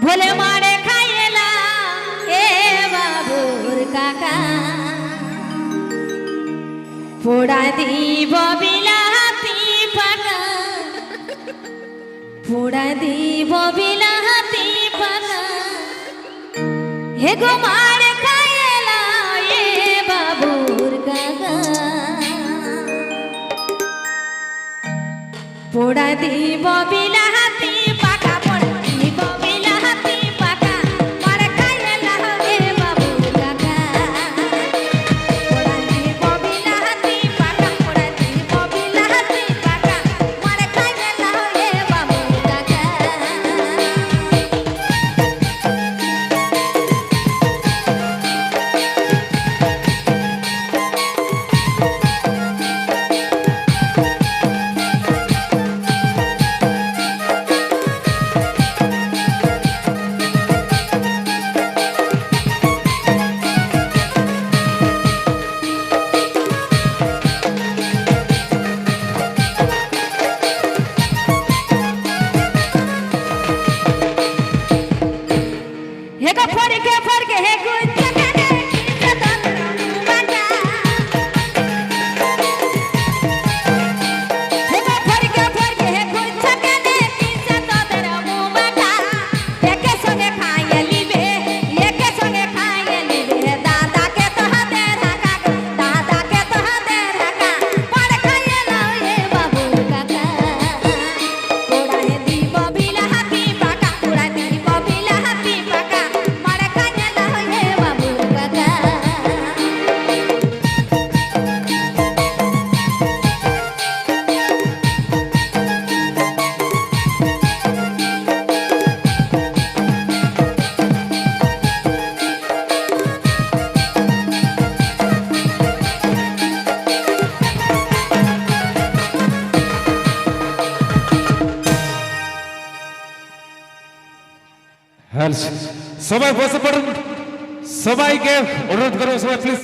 ভোলে মারে খাইলা এ বাবুর কাকা পোড়া দিব বিলাতি পাকা পোড়া দিব বিলাতি পাকা হে গো মারে খাইলা এ বাবুর কাকা পোড়া দিব বিলাতি পাকা পোড়া দিব বিলাতি পাকা মারে খাইলা এ বাবুর কাকা পোড়া দিব বিলাতি পাকা পোড়া দিব বিলাতি পাকা মারে খাইলা এ বাবুর কাকা हेगा फरके हे गुच्छ कने किसे तंद्र बाटा हेगा फरके हे गुच्छ कने किसे तंद्र बाटा एके संगे खाए लिबे एके संगे खाए लिबे दादा के तो हाथे रखा दादा के तो हाथे रखा पर खाए लाओ ये बाबू काका पोड़ा हे दीबो बिला हाथी पाका पोड़ा दीबो बिला हाथी पाका সবাই বসে পড়ুন সবাইকে অনুরোধ করবো সবাই প্লিজ